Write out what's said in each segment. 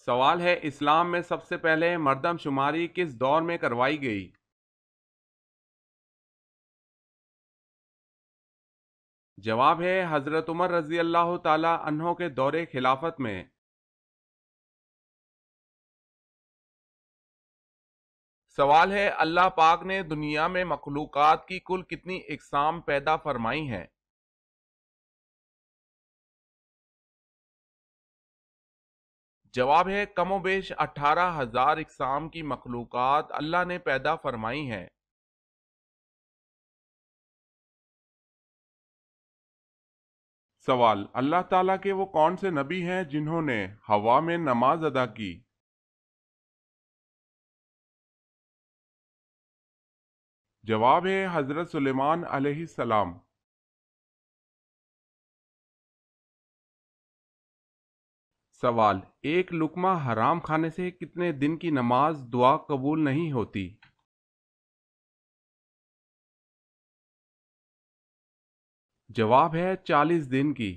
سوال ہے اسلام میں سب سے پہلے مردم شماری کس دور میں کروائی گئی؟ جواب ہے حضرت عمر رضی اللہ تعالی عنہ کے دور خلافت میں۔ سوال ہے اللہ پاک نے دنیا میں مخلوقات کی کل کتنی اقسام پیدا فرمائی ہیں؟ جواب ہے کم و بیش 18,000 اقسام کی مخلوقات اللہ نے پیدا فرمائی ہیں۔ سوال اللہ تعالیٰ کے وہ کون سے نبی ہیں جنہوں نے ہوا میں نماز ادا کی؟ جواب ہے حضرت سلیمان علیہ السلام۔ سوال ایک لقمہ حرام کھانے سے کتنے دن کی نماز دعا قبول نہیں ہوتی؟ جواب ہے 40 دن کی۔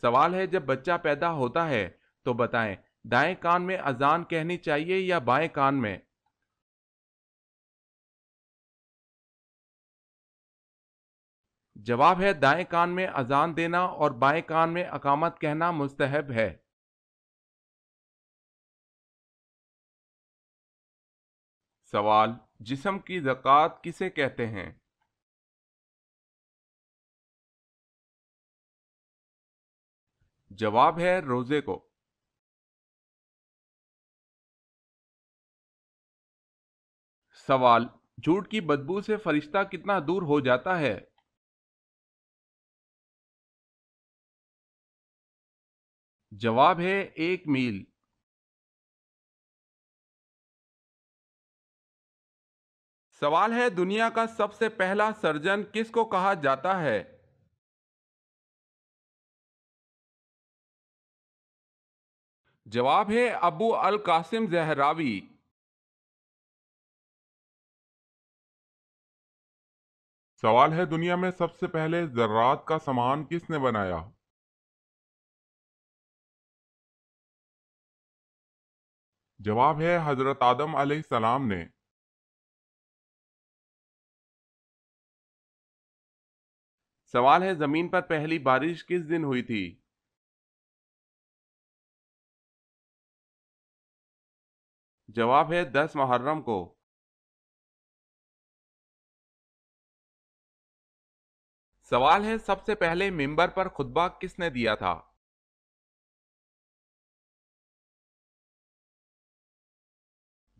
سوال ہے جب بچہ پیدا ہوتا ہے تو بتائیں دائیں کان میں اذان کہنی چاہیے یا بائیں کان میں؟ جواب ہے دائیں کان میں اذان دینا اور بائیں کان میں اقامت کہنا مستحب ہے۔ سوال جسم کی زکوٰۃ کسے کہتے ہیں؟ جواب ہے روزے کو۔ سوال جھوٹ کی بدبو سے فرشتہ کتنا دور ہو جاتا ہے؟ جواب ہے 1 میل۔ سوال ہے دنیا کا سب سے پہلا سرجن کس کو کہا جاتا ہے؟ جواب ہے ابو القاسم زہراوی۔ سوال ہے دنیا میں سب سے پہلے ذرات کا سامان کس نے بنایا؟ جواب ہے حضرت آدم علیہ السلام نے۔ سوال ہے زمین پر پہلی بارش کس دن ہوئی تھی؟ جواب ہے 10 محرم کو۔ سوال ہے سب سے پہلے منبر پر خطبہ کس نے دیا تھا؟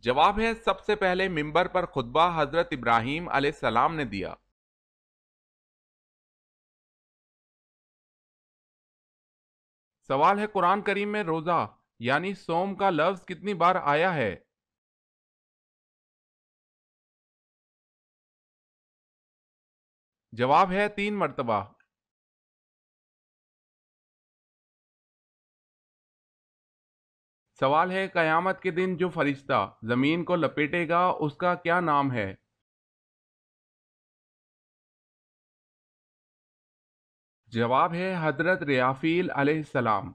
جواب ہے سب سے پہلے منبر پر خطبہ حضرت ابراہیم علیہ السلام نے دیا۔ سوال ہے قرآن کریم میں روزہ یعنی صوم کا لفظ کتنی بار آیا ہے؟ جواب ہے 3 مرتبہ۔ سوال ہے قیامت کے دن جو فرشتہ زمین کو لپیٹے گا اس کا کیا نام ہے؟ جواب ہے حضرت ریافیل علیہ السلام۔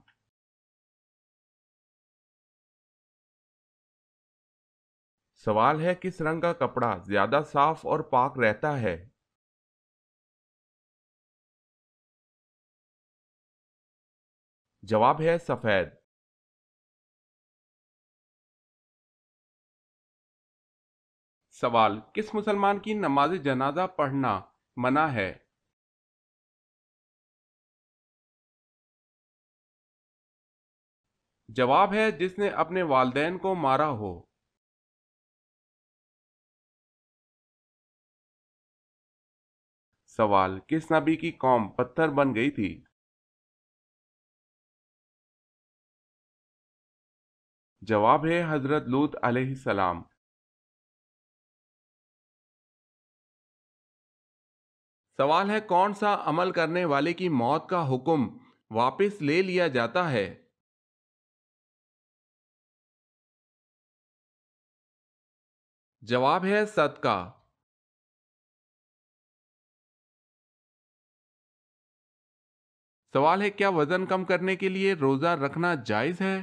سوال ہے کس رنگ کا کپڑا زیادہ صاف اور پاک رہتا ہے؟ جواب ہے سفید۔ سوال کس مسلمان کی نماز جنازہ پڑھنا منع ہے؟ جواب ہے جس نے اپنے والدین کو مارا ہو۔ سوال کس نبی کی قوم پتھر بن گئی تھی؟ جواب ہے حضرت لوط علیہ السلام۔ سوال ہے کون سا عمل کرنے والے کی موت کا حکم واپس لے لیا جاتا ہے؟ جواب ہے صدقہ۔ سوال ہے کیا وزن کم کرنے کے لیے روزہ رکھنا جائز ہے؟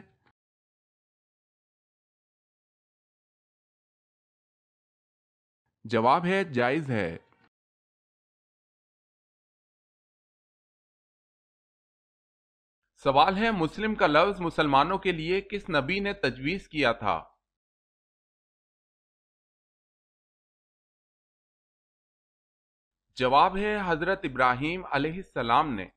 جواب ہے جائز ہے۔ سوال ہے مسلم کا لفظ مسلمانوں کے لیے کس نبی نے تجویز کیا تھا؟ جواب ہے حضرت ابراہیم علیہ السلام نے۔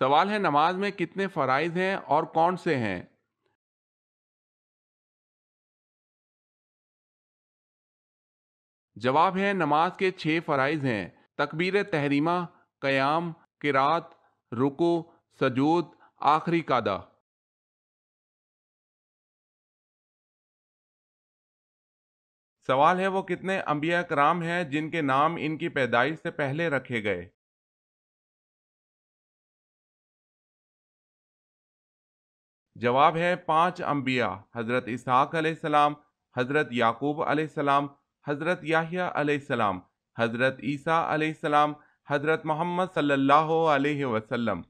سوال ہے نماز میں کتنے فرائض ہیں اور کون سے ہیں؟ جواب ہے نماز کے 6 فرائض ہیں: تکبیر تحریمہ، قیام، قرات، رکوع، سجود، آخری قعدہ۔ سوال ہے وہ کتنے انبیاء کرام ہیں جن کے نام ان کی پیدائش سے پہلے رکھے گئے؟ جواب ہے 5 انبیاء: حضرت اسحاق علیہ السلام، حضرت یعقوب علیہ السلام، حضرت یحییٰ علیہ السلام، حضرت عیسیٰ علیہ السلام، حضرت محمد صلی اللہ علیہ وسلم۔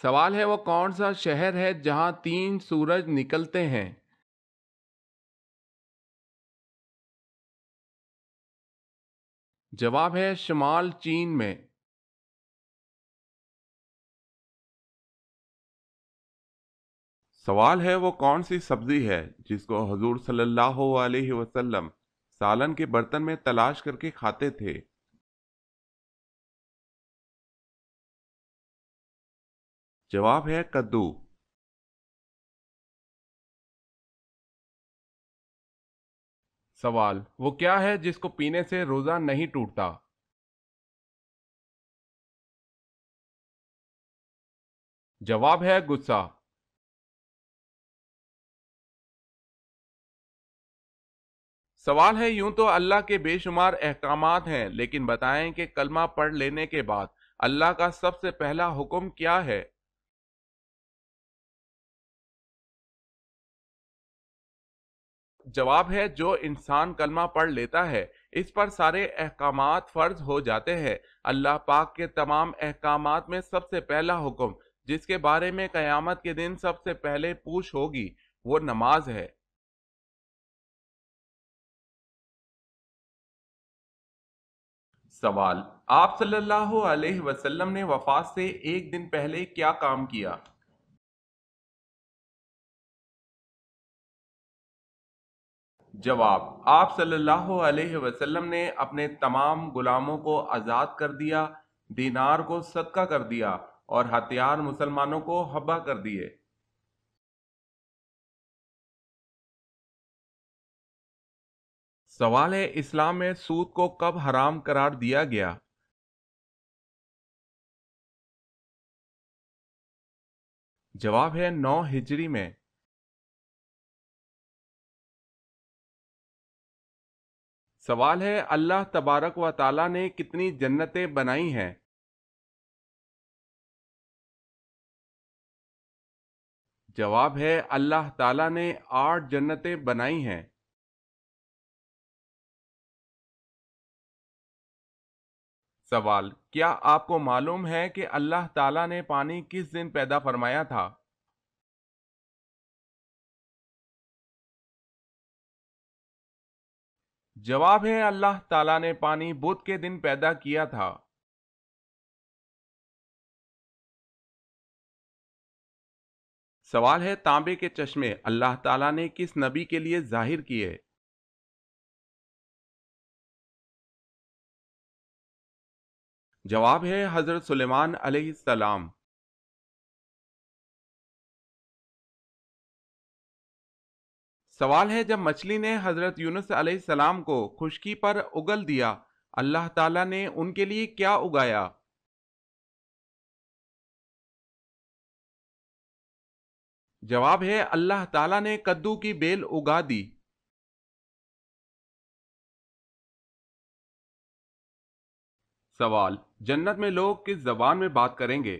سوال ہے وہ کون سا شہر ہے جہاں 3 سورج نکلتے ہیں؟ جواب ہے شمال چین میں۔ سوال ہے وہ کون سی سبزی ہے جس کو حضور صلی اللہ علیہ وسلم سالن کے برتن میں تلاش کر کے کھاتے تھے؟ جواب ہے کدو۔ سوال وہ کیا ہے جس کو پینے سے روزہ نہیں ٹوٹتا؟ جواب ہے غصہ۔ سوال ہے یوں تو اللہ کے بے شمار احکامات ہیں لیکن بتائیں کہ کلمہ پڑھ لینے کے بعد اللہ کا سب سے پہلا حکم کیا ہے؟ جواب ہے جو انسان کلمہ پڑھ لیتا ہے اس پر سارے احکامات فرض ہو جاتے ہیں۔ اللہ پاک کے تمام احکامات میں سب سے پہلا حکم جس کے بارے میں قیامت کے دن سب سے پہلے پوچھ ہوگی وہ نماز ہے۔ سوال آپ صلی اللہ علیہ وسلم نے وفات سے ایک دن پہلے کیا کام کیا؟ جواب آپ صلی اللہ علیہ وسلم نے اپنے تمام غلاموں کو آزاد کر دیا، دینار کو صدقہ کر دیا اور ہتھیار مسلمانوں کو حبہ کر دیے۔ سوال ہے اسلام میں سود کو کب حرام قرار دیا گیا؟ جواب ہے 9 ہجری میں۔ سوال ہے اللہ تبارک و تعالی نے کتنی جنتیں بنائی ہیں؟ جواب ہے اللہ تعالی نے 8 جنتیں بنائی ہیں۔ سوال کیا آپ کو معلوم ہے کہ اللہ تعالی نے پانی کس دن پیدا فرمایا تھا؟ جواب ہے اللہ تعالی نے پانی بدھ کے دن پیدا کیا تھا۔ سوال ہے تانبے کے چشمے اللہ تعالی نے کس نبی کے لیے ظاہر کیے؟ جواب ہے حضرت سلیمان علیہ السلام۔ سوال ہے جب مچھلی نے حضرت یونس علیہ السلام کو خشکی پر اگل دیا اللہ تعالی نے ان کے لیے کیا اگایا؟ جواب ہے اللہ تعالی نے کدو کی بیل اگا دی۔ سوال جنت میں لوگ کس زبان میں بات کریں گے؟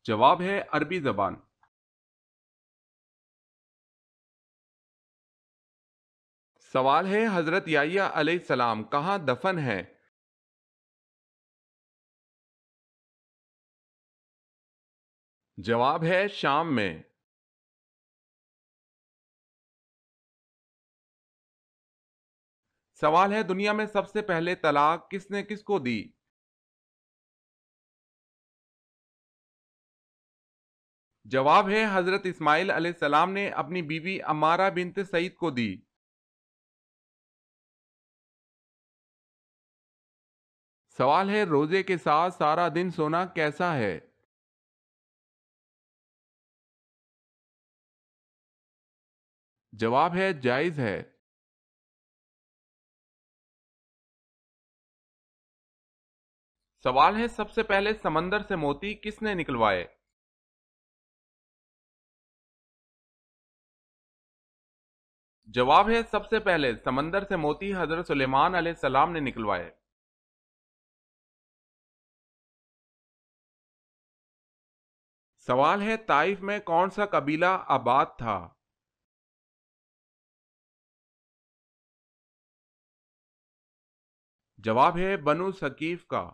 جواب ہے عربی زبان۔ سوال ہے حضرت یحییٰ علیہ السلام کہاں دفن ہے؟ جواب ہے شام میں۔ سوال ہے دنیا میں سب سے پہلے طلاق کس نے کس کو دی؟ جواب ہے حضرت اسماعیل علیہ السلام نے اپنی بیوی عمارہ بنت سعید کو دی۔ سوال ہے روزے کے ساتھ سارا دن سونا کیسا ہے؟ جواب ہے جائز ہے۔ سوال ہے سب سے پہلے سمندر سے موتی کس نے نکلوائے؟ جواب ہے سب سے پہلے سمندر سے موتی حضرت سلیمان علیہ السلام نے نکلوائے۔ سوال ہے طائف میں کون سا قبیلہ آباد تھا؟ جواب ہے بنو ثقیف کا۔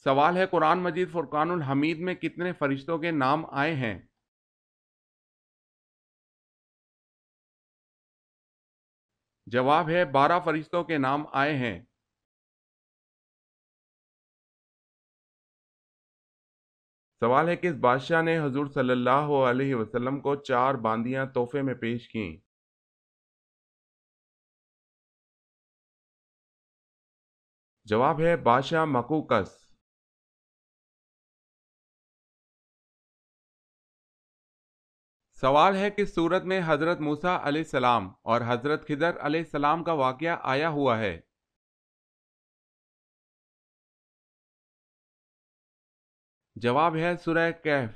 سوال ہے قرآن مجید فرقان الحمید میں کتنے فرشتوں کے نام آئے ہیں؟ جواب ہے 12 فرشتوں کے نام آئے ہیں۔ سوال ہے کس بادشاہ نے حضور صلی اللہ علیہ وسلم کو 4 باندیاں تحفے میں پیش کیں؟ جواب ہے بادشاہ مقوقس۔ سوال ہے کس سورت میں حضرت موسیٰ علیہ السلام اور حضرت خضر علیہ السلام کا واقعہ آیا ہوا ہے؟ جواب ہے سورہ کہف۔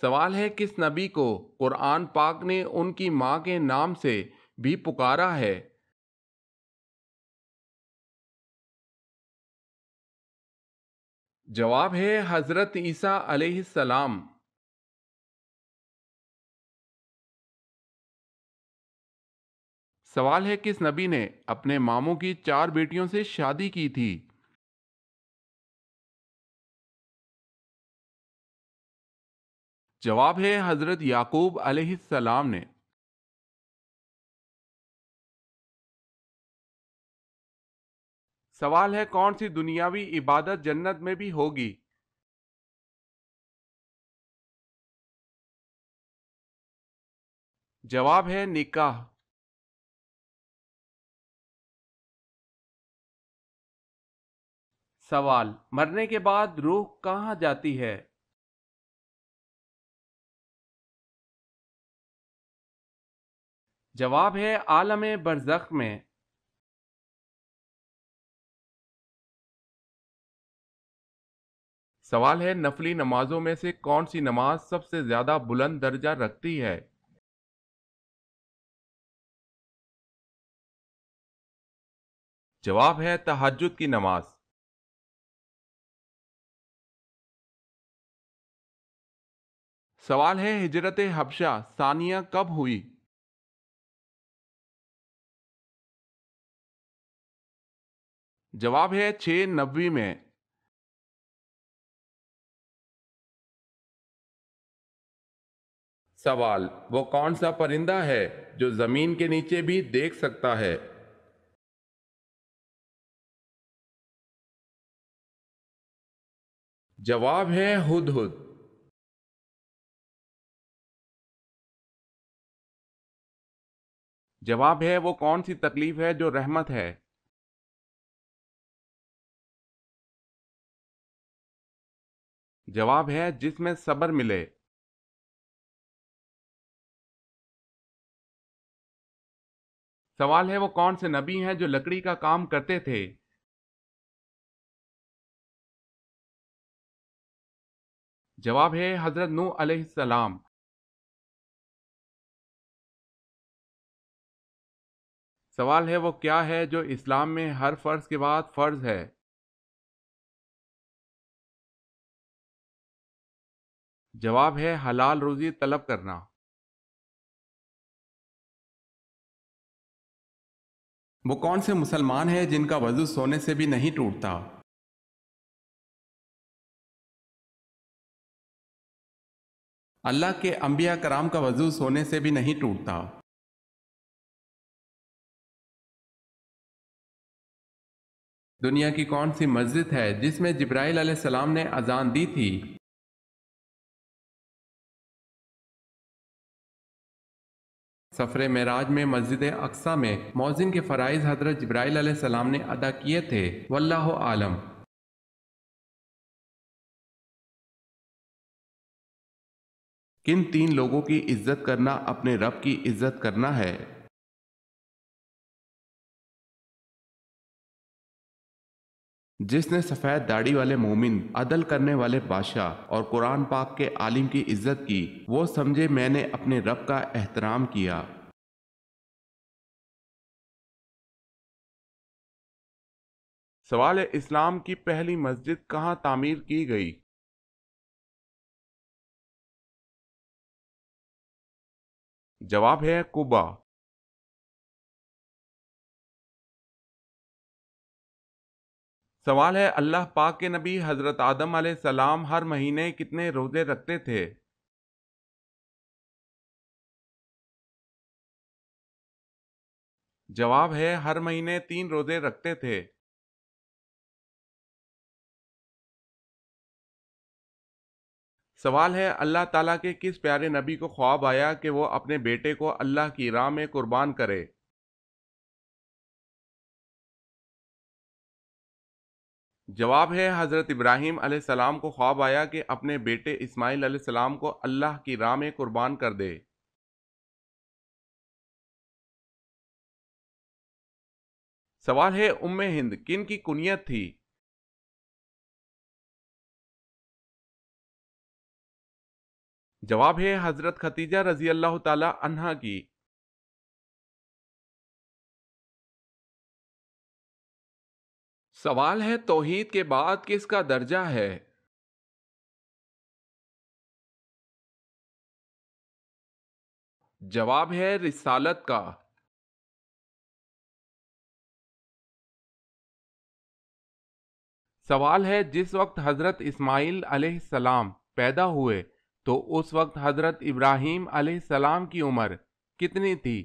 سوال ہے کس نبی کو قرآن پاک نے ان کی ماں کے نام سے بھی پکارا ہے؟ جواب ہے حضرت عیسیٰ علیہ السلام۔ سوال ہے کس نبی نے اپنے ماموں کی 4 بیٹیوں سے شادی کی تھی؟ جواب ہے حضرت یعقوب علیہ السلام نے۔ سوال ہے کون سی دنیاوی عبادت جنت میں بھی ہوگی؟ جواب ہے نکاح۔ سوال مرنے کے بعد روح کہاں جاتی ہے؟ جواب ہے عالم برزخ میں۔ سوال ہے نفلی نمازوں میں سے کون سی نماز سب سے زیادہ بلند درجہ رکھتی ہے؟ جواب ہے تہجد کی نماز۔ سوال ہے ہجرت حبشہ ثانیہ کب ہوئی؟ جواب ہے 690 میں۔ سوال وہ کون سا پرندہ ہے جو زمین کے نیچے بھی دیکھ سکتا ہے؟ جواب ہے ہدہد۔ جواب ہے وہ کون سی تکلیف ہے جو رحمت ہے؟ جواب ہے جس میں صبر ملے۔ سوال ہے وہ کون سے نبی ہیں جو لکڑی کا کام کرتے تھے؟ جواب ہے حضرت نوح علیہ السلام۔ سوال ہے وہ کیا ہے جو اسلام میں ہر فرض کے بعد فرض ہے؟ جواب ہے حلال روزی طلب کرنا۔ وہ کون سے مسلمان ہیں جن کا وضو سونے سے بھی نہیں ٹوٹتا؟ اللہ کے انبیاء کرام کا وضو سونے سے بھی نہیں ٹوٹتا۔ دنیا کی کون سی مسجد ہے جس میں جبرائیل علیہ السلام نے اذان دی تھی؟ سفر معراج میں مسجد اقصی میں مؤذن کے فرائض حضرت جبرائیل علیہ السلام نے ادا کیے تھے، واللہ عالم۔ کن تین لوگوں کی عزت کرنا اپنے رب کی عزت کرنا ہے؟ جس نے سفید داڑھی والے مومن، عدل کرنے والے بادشاہ اور قرآن پاک کے عالم کی عزت کی، وہ سمجھے میں نے اپنے رب کا احترام کیا۔ سوال ہے اسلام کی پہلی مسجد کہاں تعمیر کی گئی؟ جواب ہے قباء۔ سوال ہے اللہ پاک کے نبی حضرت آدم علیہ السلام ہر مہینے کتنے روزے رکھتے تھے؟ جواب ہے ہر مہینے 3 روزے رکھتے تھے۔ سوال ہے اللہ تعالیٰ کے کس پیارے نبی کو خواب آیا کہ وہ اپنے بیٹے کو اللہ کی راہ میں قربان کرے؟ جواب ہے حضرت ابراہیم علیہ السلام کو خواب آیا کہ اپنے بیٹے اسماعیل علیہ السلام کو اللہ کی راہ میں قربان کر دے۔ سوال ہے ہند کن کی کنیت تھی؟ جواب ہے حضرت ختیجہ رضی اللہ تعالی عنہا کی۔ سوال ہے توحید کے بعد کس کا درجہ ہے؟ جواب ہے رسالت کا۔ سوال ہے جس وقت حضرت اسماعیل علیہ السلام پیدا ہوئے تو اس وقت حضرت ابراہیم علیہ السلام کی عمر کتنی تھی؟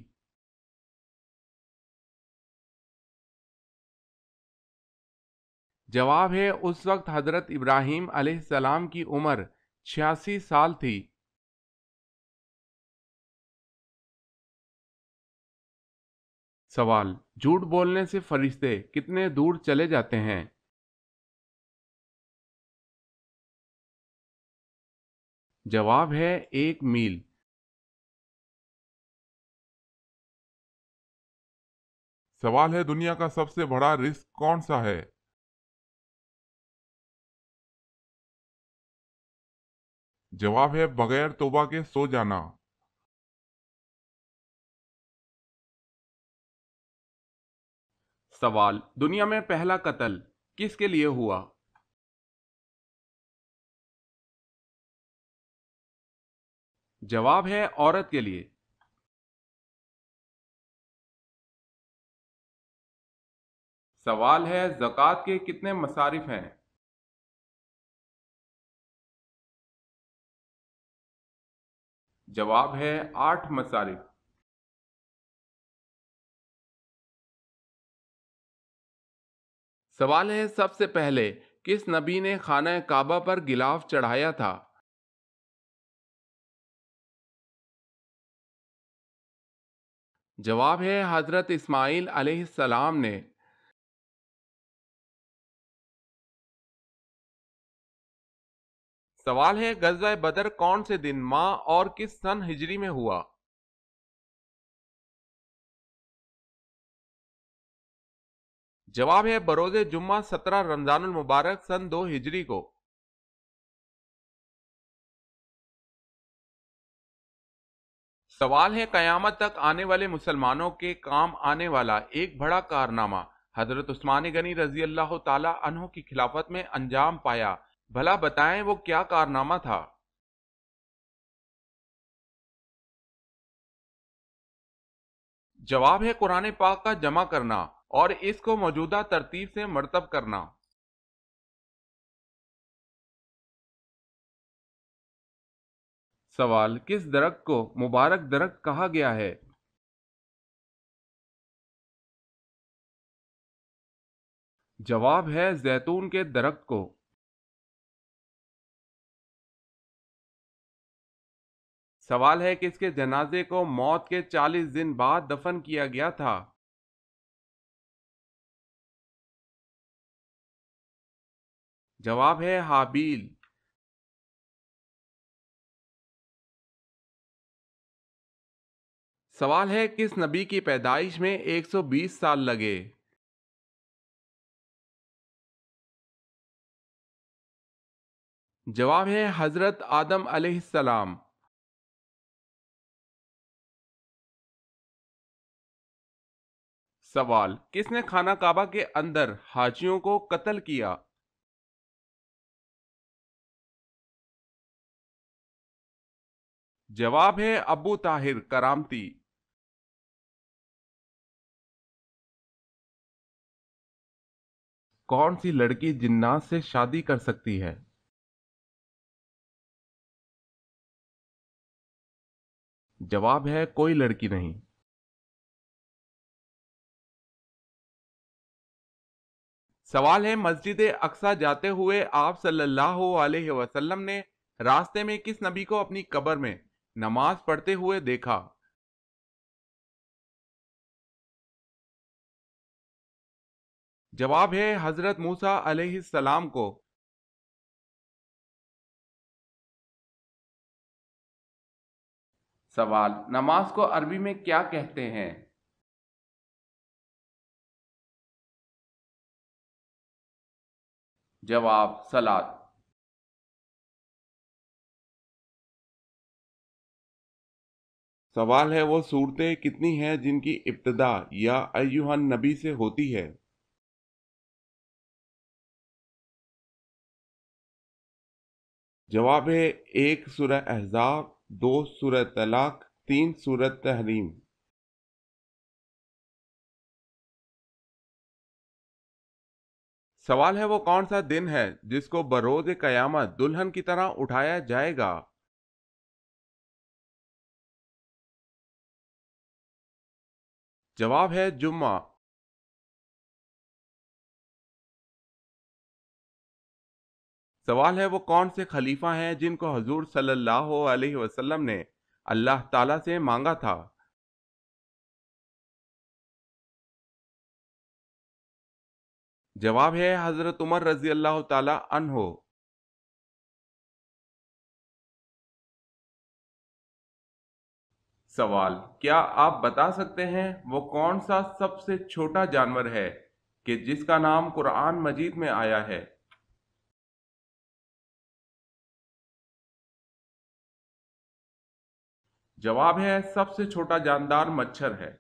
جواب ہے اس وقت حضرت ابراہیم علیہ السلام کی عمر 86 سال تھی۔ سوال جھوٹ بولنے سے فرشتے کتنے دور چلے جاتے ہیں؟ جواب ہے 1 میل۔ سوال ہے دنیا کا سب سے بڑا رزق کون سا ہے؟ جواب ہے بغیر توبہ کے سو جانا۔ سوال دنیا میں پہلا قتل کس کے لیے ہوا؟ جواب ہے عورت کے لیے۔ سوال ہے زکوٰۃ کے کتنے مصارف ہیں؟ جواب ہے 8 مصارف۔ سوال ہے سب سے پہلے کس نبی نے خانہ کعبہ پر غلاف چڑھایا تھا؟ جواب ہے حضرت اسماعیل علیہ السلام نے۔ سوال ہے غزوہ بدر کون سے دن، ماہ اور کس سن ہجری میں ہوا؟ جواب ہے بروز جمعہ 17 رمضان المبارک سن 2 ہجری کو۔ سوال ہے قیامت تک آنے والے مسلمانوں کے کام آنے والا ایک بڑا کارنامہ حضرت عثمان غنی رضی اللہ تعالی عنہ کی خلافت میں انجام پایا، بھلا بتائیں وہ کیا کارنامہ تھا؟ جواب ہے قرآن پاک کا جمع کرنا اور اس کو موجودہ ترتیب سے مرتب کرنا۔ سوال، کس درخت کو مبارک درخت کہا گیا ہے؟ جواب ہے زیتون کے درخت کو۔ سوال ہے کس کے جنازے کو موت کے 40 دن بعد دفن کیا گیا تھا؟ جواب ہے حابیل۔ سوال ہے کس نبی کی پیدائش میں 120 سال لگے؟ جواب ہے حضرت آدم علیہ السلام۔ سوال، کس نے خانہ کعبہ کے اندر حاجیوں کو قتل کیا؟ جواب ہے ابو طاہر کرامتی۔ کون سی لڑکی جنات سے شادی کر سکتی ہے؟ جواب ہے کوئی لڑکی نہیں۔ سوال ہے مسجد اقصی جاتے ہوئے آپ صلی اللہ علیہ وسلم نے راستے میں کس نبی کو اپنی قبر میں نماز پڑھتے ہوئے دیکھا؟ جواب ہے حضرت موسیٰ علیہ السلام کو۔ سوال، نماز کو عربی میں کیا کہتے ہیں؟ جواب صلاۃ۔ سوال ہے وہ صورتیں کتنی ہیں جن کی ابتدا یا ایھا النبی سے ہوتی ہے؟ جواب ہے 1 سورہ احزاب، 2 سورہ طلاق، 3 سورہ تحریم۔ سوال ہے وہ کون سا دن ہے جس کو بروز قیامت دلہن کی طرح اٹھایا جائے گا؟ جواب ہے جمعہ۔ سوال ہے وہ کون سے خلیفہ ہیں جن کو حضور صلی اللہ علیہ وسلم نے اللہ تعالیٰ سے مانگا تھا؟ جواب ہے حضرت عمر رضی اللہ تعالیٰ عنہ۔ سوال، کیا آپ بتا سکتے ہیں وہ کون سا سب سے چھوٹا جانور ہے کہ جس کا نام قرآن مجید میں آیا ہے؟ جواب ہے سب سے چھوٹا جاندار مچھر ہے۔